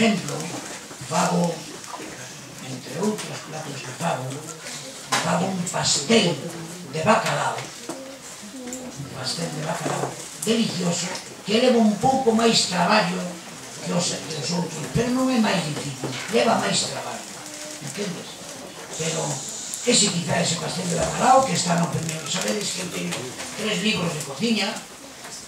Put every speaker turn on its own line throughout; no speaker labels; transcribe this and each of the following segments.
exemplo, fago, entre outros platos que fago un pastel de bacalao, delicioso, que leva un pouco máis traballo que os outros, pero non é máis difícil, leva máis traballo, entendes? Pero ese quizá ese pastel de bacalao que está no primeiro, sabedes que eu teño 3 libros de cociña,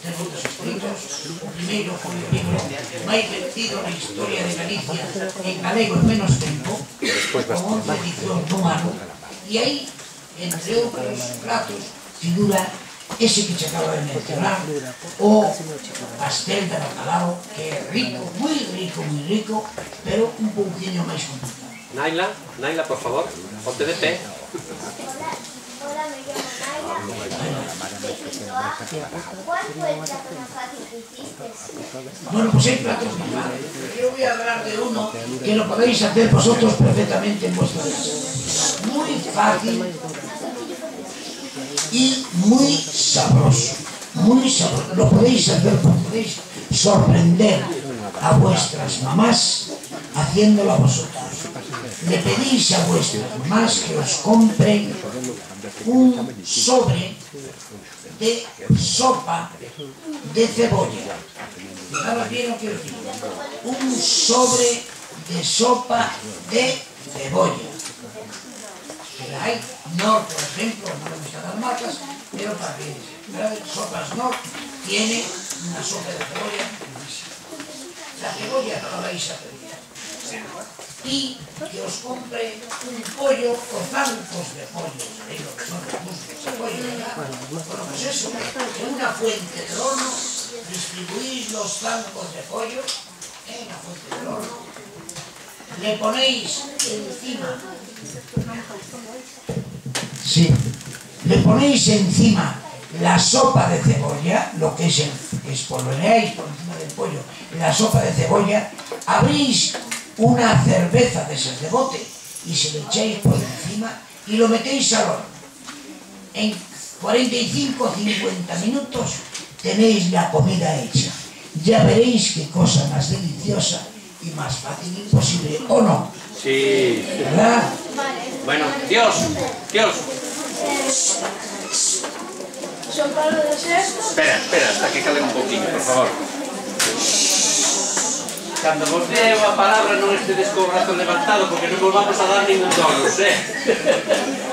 ten outros escritos. O primeiro foi o libro máis vendido na historia de Galicia en galego en menos tempo, con 11 edicións dun ano, e aí, entre outros platos, figura ese que che acaba de mencionar, o pastel de bacalao, que é rico, moi rico, pero un pouquinho máis complicado.
Naila, por favor, ponte de pé.
Hola, me llamo Naila. ¿Cuál fue el plato más fácil que hiciste?
Bueno, pues hay platos muy fáciles. Yo voy a hablar de uno que lo podéis hacer vosotros perfectamente en vuestra casa. Muy fácil y muy sabroso. Muy sabroso. Lo podéis hacer, podéis sorprender a vuestras mamás haciéndolo a vosotros. Le pedís a vuestras mamás que os compren un sobre de sopa de cebolla. Fijaros bien lo que os digo. Un sobre de sopa de cebolla. Que la hay Nor, por ejemplo, no me gustan las marcas, pero para que sopas Nor tiene una sopa de cebolla. La cebolla no la vais a pedir. Y que os compre un pollo o zancos de pollo, ¿sabéis lo que son los muslos de pollo, verdad? Bueno, pues eso, en una fuente del horno, distribuís los zancos de pollo en la fuente del horno, le ponéis encima, sí, le ponéis encima la sopa de cebolla, lo que es espolvoreáis por encima del pollo, la sopa de cebolla, abrís una cerveza de esas de bote y se le echáis por encima y lo metéis al horno. En 45-50 minutos tenéis la comida hecha. Ya veréis qué cosa más deliciosa y más fácil imposible, ¿o no?
Sí.
¿Verdad?
Bueno, Dios.
¿Son Pablo de Sexto?
Espera, hasta que cale un poquinho, por favor. Cando vos deo a palabra non estedes co brazo levantado porque non vos vamos a dar ningún donos,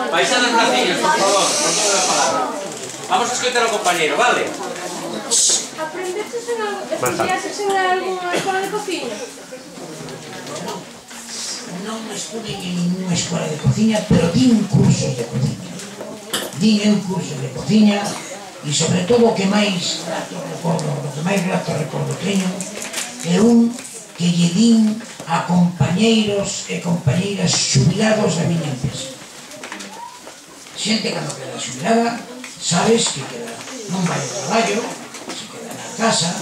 Paisanos braciños, por favor, non dou a palabra. Vamos a escoitar ao compañeiro, vale?
¿Estudiaste en alguna escuela de cocina?
Non estuve en ninguna escuela de cociña, pero din cursos de cociña. Din cursos de cociña e sobre todo o que máis grato recordo teño é un que lle din a compañeiros e compañeiras xubilados da miña empresa. Xente cando queda xubilada, sabes que non vai ao traballo, se queda na casa,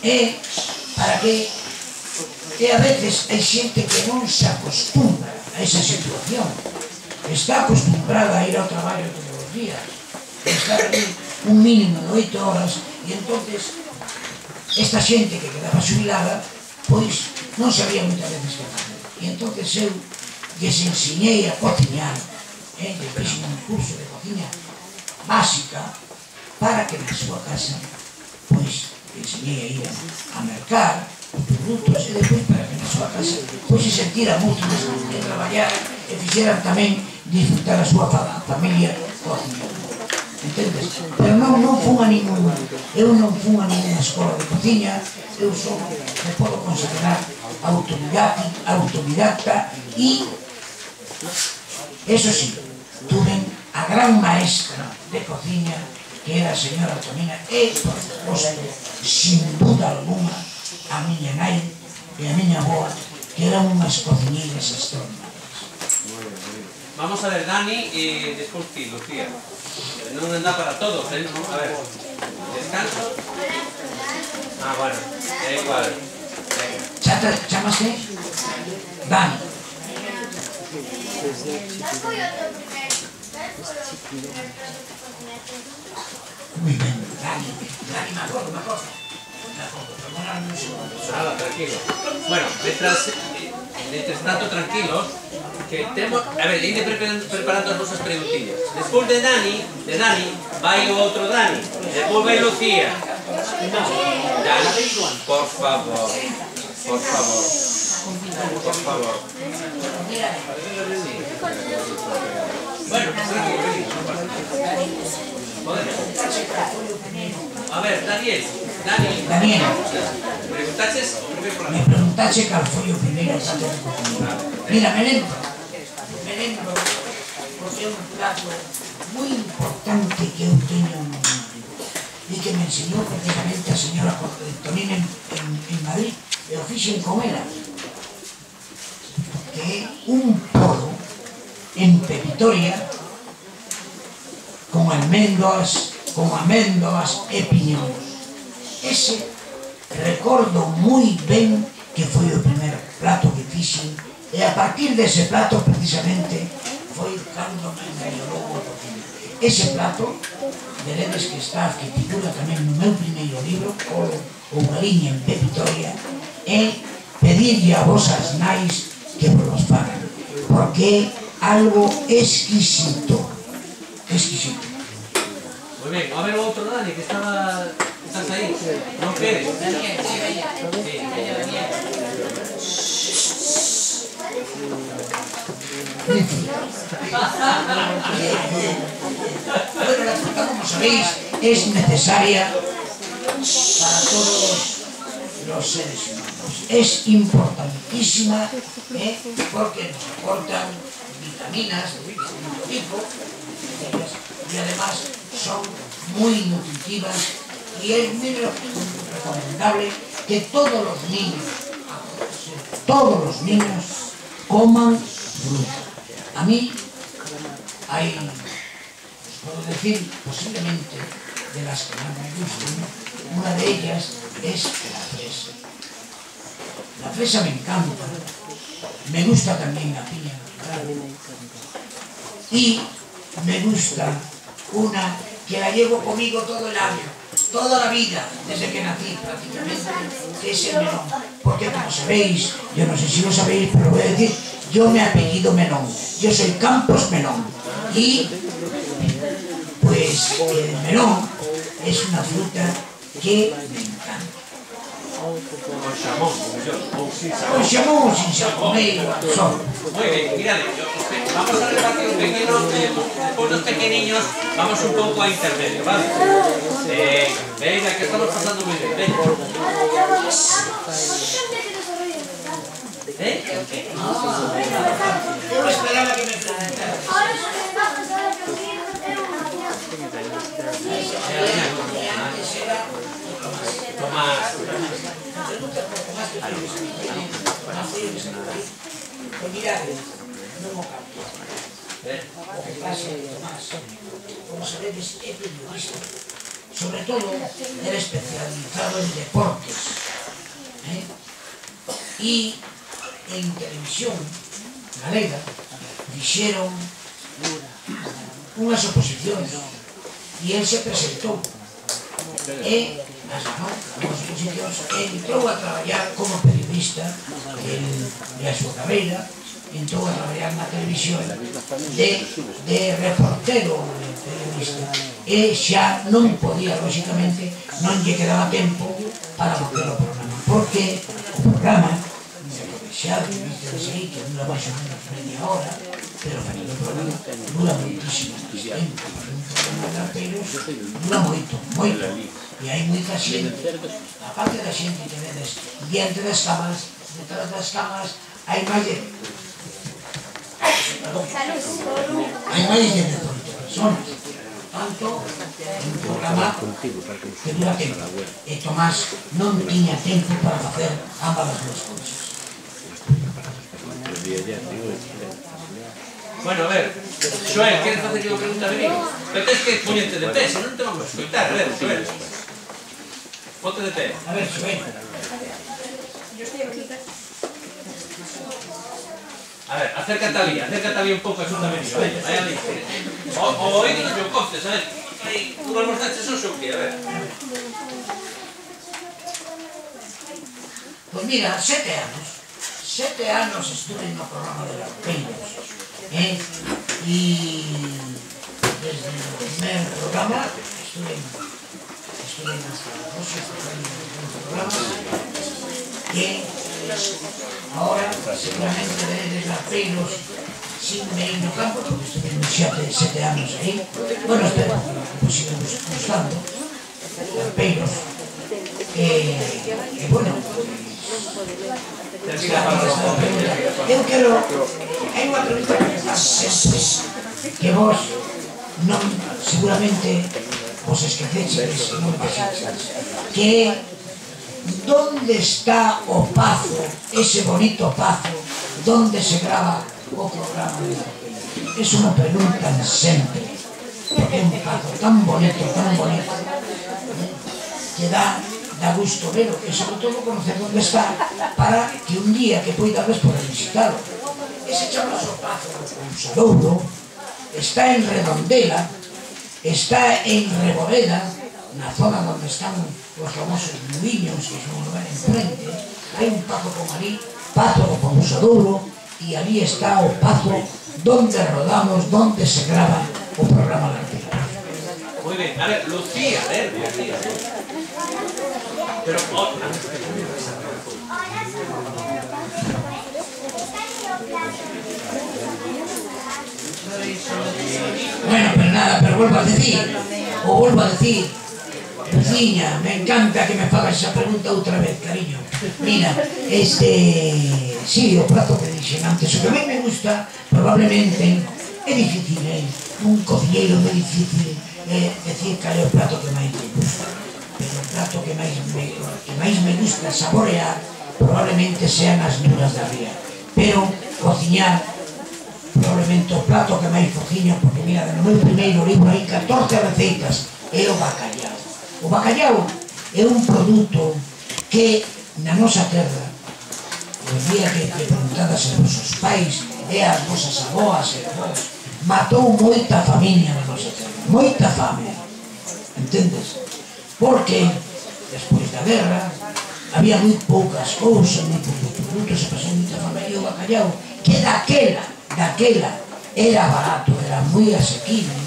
e para que a veces hai xente que non se acostumbra a esa situación, está acostumbrada a ir ao traballo todos os días, estar ali un mínimo de 8 horas, e entonces esta xente que quedaba xubilada pois non sabía moitas veces que facer. E entonces eu lles ensinei a cociñar, lles fixe un curso de cociña básica para que na súa casa pois ensinei a ir a mercar os produtos e depois para que na súa casa pois se sentiran útiles de traballar e fixeran tamén disfrutar a súa familia cociñando. Entendes? Pero non fun a ninguna, eu non fun a ninguna escola de cociña, eu só me podo considerar autodidacta e, eso sí, tuve a gran maestra de cociña que era a señora Antonina e, por suposto, sin duda alguna, a miña nai e a miña avoa, que eran unhas cociñeiras extraordinarias.
Vamos a ver, Dani, e despois ti, Lucía. Non anda para todos, a ver, descanso. Bueno, é igual.
Chámase Dani. Muy ben, Dani, me acordo. Perdonadme un segundo.
Nada, tranquilo. Bueno, mientras tanto, tranquilos, que temos... A ver, ide preparando as vosas preguntillas. Despois de Dani, vai o outro Dani. Despois vai Lucía. Dani, por favor. Por favor. Por favor. Bueno, a ver, Daniel. Preguntaches o primeiro por
Me preguntache cal foi o primeiro plato de cociña. Mira, me lembro, porque é un plato moi importante que eu teño en Madrid e que me enseñou precisamente a señora Tonín en Madrid, e o fixen con ela, que é un porro en pepitoria con almendras e piñóns. Ese recordo moi ben que foi o primer plato que fixen, e a partir dese plato precisamente foi cando me enamorou a cociña. Ese plato, veredes que está, que figura tamén no meu primeiro libro, o Galiña en pepitoria, e pedirlle a vosas nais que vos fagan, porque é algo exquisito. Exquisito.
Muy bien, a ver o outro Dani, que estaba... ¿Estás aí? Non queres? Daniel,
Bueno, la fruta, como sabéis, es necesaria para todos los seres humanos. Es importantísima porque nos aportan vitaminas de distinto tipo y además son muy nutritivas y es muy recomendable que todos los niños coman fruta. A mí hay, os puedo decir, posiblemente de las que más me gustan, una de ellas es la fresa. La fresa me encanta, me gusta también la piña y me gusta una que la llevo conmigo todo el año, toda la vida, desde que nací prácticamente, que es el melón. Porque como sabéis, yo no sé si lo sabéis, pero lo voy a decir, yo me apellido Melón, yo soy Campos Melón. Y pues el melón es una fruta que me encanta. Con xamón, sin xamoneiro, solo.
Muy bien, mirad, vamos a repartir un pequeño, después los pequeñiños, vamos un poco a intermedio, ¿vale? Venga, que estamos pasando muy bien, venga.
Yo esperaba que me preguntara.
Tomás.
Pues mirad, non o cambio. O que pasa, Tomás, como sabedes, é periodista. Sobre todo, era especializado en deportes. E en televisión galega fixeron unhas oposicións e el se presentou e as ganou as oposicións e entrou a traballar como periodista e a súa carreira entrou a traballar na televisión de reportero periodista e xa non podía, lógicamente non lle quedaba tempo para facer o programa porque o programa xa vistedes aí que dura máis ou menos media hora, pero fazer o programa dura moitísimo tempo. Un programa de raperos dura moito, moito. E hai moita xente, a parte da xente que vedes diante das cámaras, detrás das cámaras, hai máis de... hai máis de 18 personas. Tanto, un programa que dura tempo. E Tomás non tiña tempo para facer ambas as duas cousas.
Bueno, a ver, Xoel, queres facer que unha pregunta a Benito? Pero tens que ponerte de pé, se non te vamos a escoitar, a ver, Xoel. Ponte de pé.
A ver, Xoel.
A ver, acércate ali un pouco a xunta Benito, vai ali. O oído non te conftes, a ver, tú almorzaches hoxe ou que, a ver.
Pois mira, 7 anos. 7 anos estuve no programa de Larpeiros. E desde o primer programa estuve nas Zaragoza, no programa, que ahora seguramente veredes Larpeiros sin me ir no campo, porque estuve uns 7 anos aí. Bueno, espero que sigan gustando Larpeiros. E bueno, eu quero, hai unha pregunta que me faz sempre, que vos non, seguramente vos esqueceches, non me fixeches, que é donde está o pazo, ese bonito pazo, donde se grava o programa de Larpeiros. Eso me preguntan sempre, porque é un pazo tan bonito, que dá gusto verlo, e sobre todo conocer onde está, para que un día que poidades poder visitarlo. Ese chama o pazo do Cousadouro, está en Redondela, está en Reboreda, na zona onde están os famosos muiños que son en frente. Hai un pazo como ali, pazo do Cousadouro, e ali está o pazo donde rodamos, donde se grava o programa Larpeiros.
Muy bien, a ver, Lucía, pero
bueno, pero nada, pero vuelvo a decir, Luciña, me encanta que me fagas esa pregunta outra vez, cariño. Mira, sí, o prato que dixen antes, o que a mí me gusta, probablemente, é difícil, un cociñeiro é difícil decir cal é o prato que máis me gusta. Pero o prato que máis me gusta saborear probablemente sean as nuras da ría. Pero cociñar, probablemente o plato que máis cociño, porque mira, no meu primeiro libro hai 14 receitas, é o bacallau. O bacallau é un produto que na nosa terra, o día que preguntadas aos vosos pais e as vosas aboas e avós, matou moita familia na nosa terra, moita fame, entendes? Porque despois da guerra había moi poucas cousas, moi poucos produtos, se pasou moita fame, e o bacallau, que daquela era barato, era moi asequible,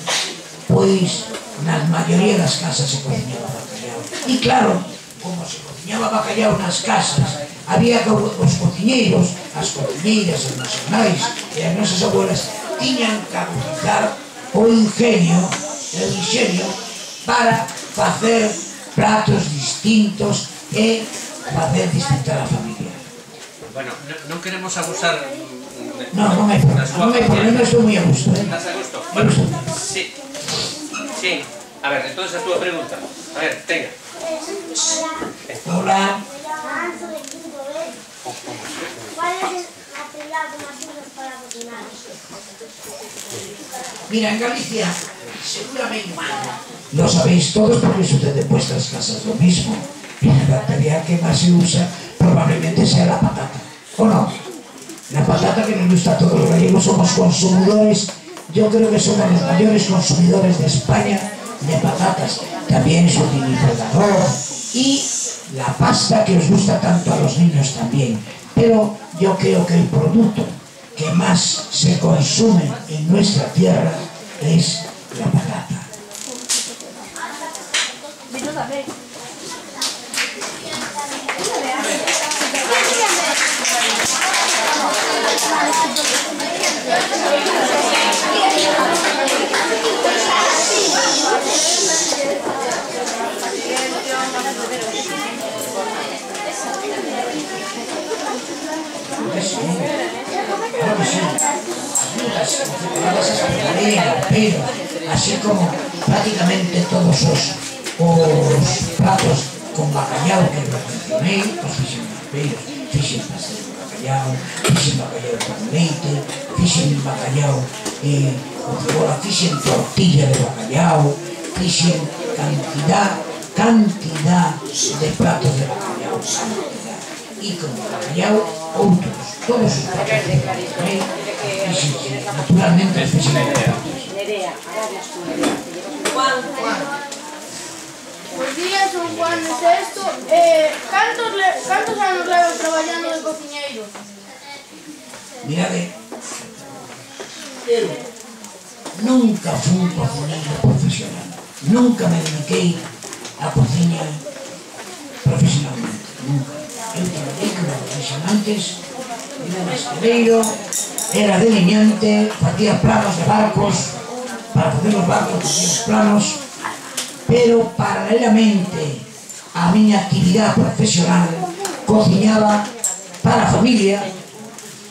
pois na maioría das casas se cociñaba bacallau. E claro, como se cociñaba bacallau nas casas, había que os cociñeiros, as cociñeiras, as nacionais e as nosas abuelas tiñan que agudizar o ingenio para facer platos distintos e facer disfrutar a familia.
Bueno, non queremos abusar.
Non hai problema, estou moi a gusto.
Estás a gusto? Bueno, sí. A ver, entonces a túa pregunta. A ver, tenga.
Hola.
Anso de quinto B. ¿Cuál es el material que más usas para cocinar?
Mira, en Galicia, seguramente, lo sabéis todos porque sucede en vuestras casas lo mismo. El material que más se usa probablemente sea la patata, ¿o no? La patata que nos gusta a todos los gallegos, somos consumidores, yo creo que somos los mayores consumidores de España de patatas. También se utiliza el arroz y la pasta que os gusta tanto a los niños también. Pero yo creo que el producto que más se consume en nuestra tierra es la patata. Así como prácticamente todos os platos con bacallau que mencionei, os fixen Larpeiros, fixen pastel de bacallau, fixen bacallau con leite, fixen bacallau con cebola, fixen tortilla de bacallau, fixen cantidad de platos de bacallau, e con bacallau outros, todos os platos de bacallau, fixen, naturalmente fixen de platos.
Bos días, son Juan de Sexto. Cantos anos levo traballando de cociñeiro?
Mirade, eu nunca fui cociñeiro profesional. Nunca me dediquei a cociña profesionalmente. Nunca. Eu traballei como profesionantes, era masquereiro, era delineante, facía planos de barcos, para facer os barcos facía os planos, pero paralelamente a miña actividade profesional cociñaba para a familia,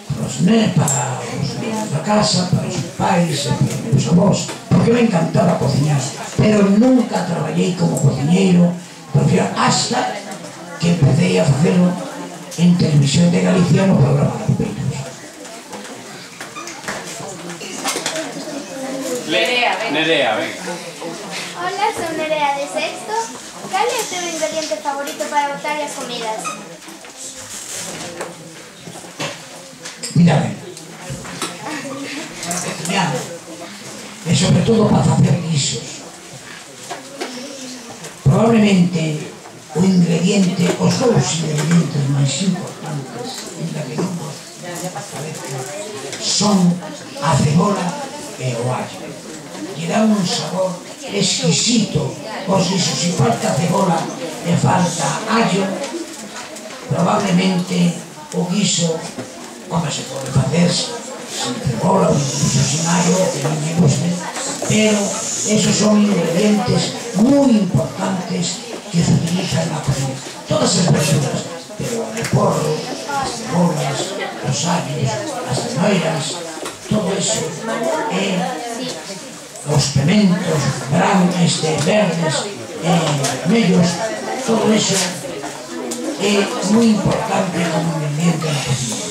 para os nenos da casa, para os pais, para os meus avós, porque me encantaba cociñar, pero nunca traballei como cociñeiro profesional hasta que empecé a facelo en Televisión de Galicia no programa de Peiros.
Nerea, venga.
Hola, son Nerea de Sexto. Cal é o teu ingrediente favorito para botar as comidas?
Mirade, para cociñar e sobre todo para facer guisos, probablemente o ingrediente, os dous ingredientes máis importantes en la que non parece son a cebola e o allo. Lle dá un sabor exquisito aos guisos. Se falta cebola e falta allo, probablemente o guiso, como se pode facer sin cebola ou incluso sin allo, que non me guste, pero esos son ingredientes moi importantes que se utilizan na cocina. Todas as verduras, pero o porro, as cebolas, os allos, as cenouras, todo eso, os pementos brancos, verdes, vermellos, todo eso é moi importante como ingrediente na cocina.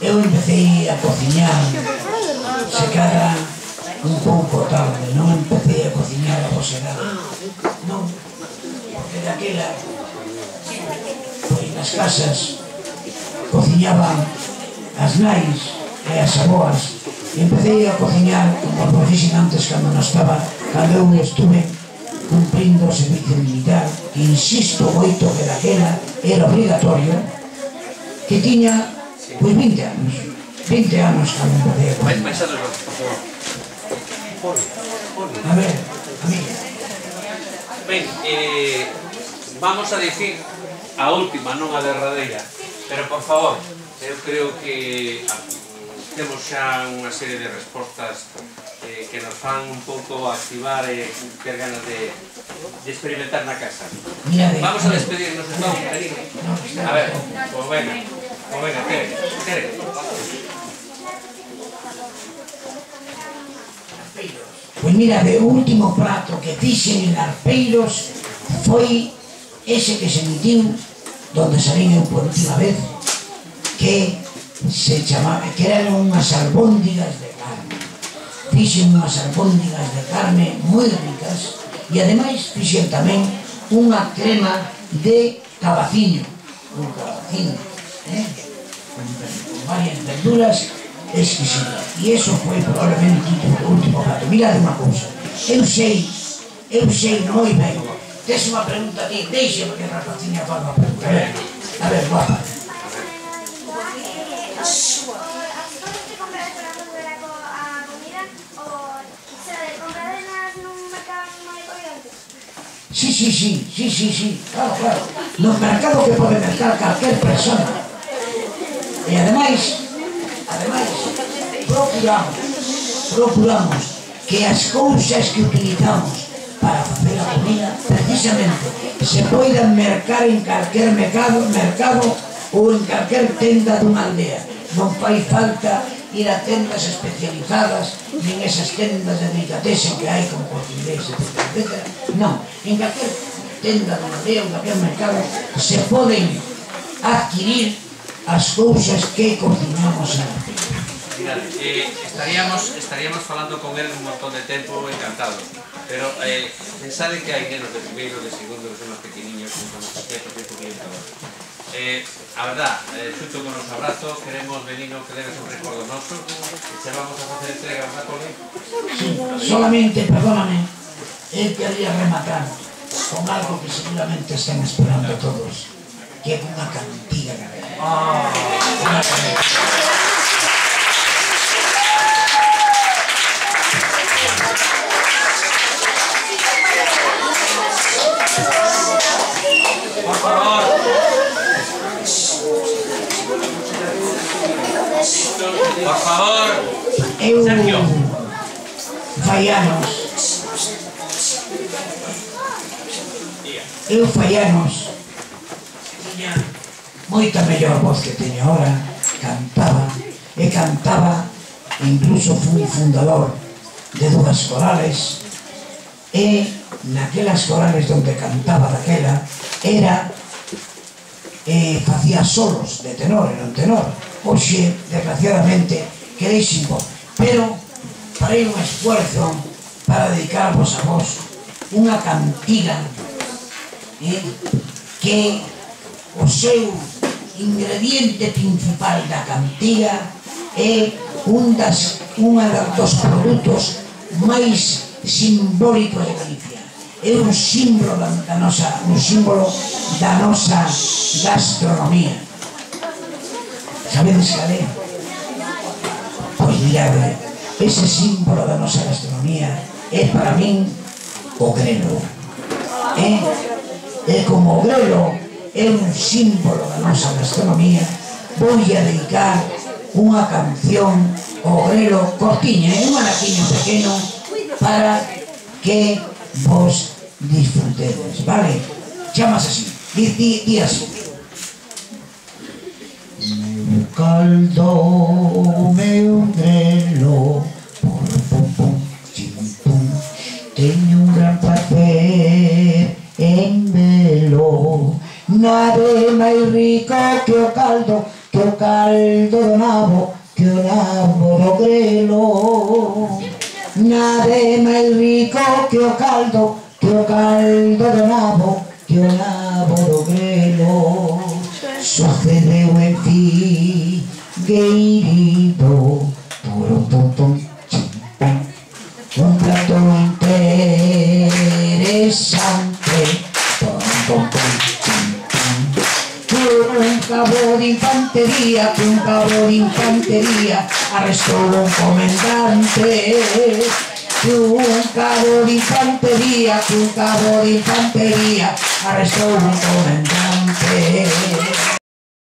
Eu empecé a cociñar se cara un pouco tarde, non empecé a cociñar a posedade, non, porque daquela, pois nas casas cociñaban as nais e as aboas, e empecé a cociñar como profesionantes cando eu estuve cumprindo o servicio militar, que insisto moito que daquela era obligatorio, que tiña, pois 20 anos cando empecé a cociñar. A ver, amiga.
Ben, vamos a dicir a última, non a derradeira, pero por favor, eu creo que temos xa unha serie de respostas que nos fan un pouco activar e ter ganas de experimentar na casa. Vamos a despedirnos de todo, Perino. A ver, pues venga, Tere.
Pois mira, o último prato que fixen en Arpeiros foi ese que se emitiu, donde salín eu por última vez, que se chamaba, que eran unhas albóndigas de carne. Fixen unhas albóndigas de carne moi ricas e ademais fixen tamén unha crema de cabaciño, con varias verduras exquisitas. E eso foi probablemente o último plato. Mirade unha cousa, eu sei moi ben. Tes unha pregunta a ti, deixe-me que a rapaciña faga unha pregunta. A ver, guapa. Sí, claro. No mercado que pode mercar calquer persona. E ademais, procuramos que as cousas que utilizamos para facer a comida, precisamente, se poidan mercar en calquer mercado ou en calquer tenda dunha aldea. Non fai falta ir a tendas especializadas, nin esas tendas de delicatessen que hai como Cortindés, etc. Non, en calquer tenda dunha aldea ou en calquer mercado se poden adquirir as cousas que cocinamos en Arpeiros.
Estaríamos falando con él un montón de tempo, encantado. Pero pensade que hai nenos de primeiro, de segundo, que son os pequeniños, que son os pequenos, que poquinho todo. A verdad, xunto con os abrazos, queremos, Benino, que leves un recordo noso, e xa vamos a facer entrega, verdad, Poli?
Sí, solamente, perdóname, quería rematar con algo que seguramente están esperando todos, que é unha cantiga galega. Unha cantiga.
Por favor. Por favor. Sergio.
Fai anos tiña moita mellor voz que teño ahora, cantaba, incluso fui fundador de dúas corales, e naquelas corales donde cantaba daquela facía solos de tenor, era un tenor. Hoxe, desgraciadamente, quedei sin voz, pero farei un esfuerzo para dedicarvos a vos unha cantiga que o seu ingrediente principal da cantiga é un dos produtos máis simbólicos de Galicia. É un símbolo da nosa gastronomía. Sabedes cal é? Pois mirade, ese símbolo da nosa gastronomía é para min o grelo. E como o grelo é un símbolo da nosa gastronomía, voulle a dedicar unha canción ao grelo cortiña, un anaquiño pequeno, para que vos disfrutedes, vale? Chamas así, di así. Meu caldo, meu grelo, pum pum pum, chim pum, teño un gran placer en velo. Nada máis rico que o caldo do nabo, que o nabo do grelo. Nada máis rico que o caldo do nabo, que o nabo do grelo. Sucedeu en Figueirido, pum pum pum, chim pum, un plato interesante, pum pum pum, chim pum. Un cabo de infantería arrestou un comendante. Un cabo de infantería arrestou un comendante.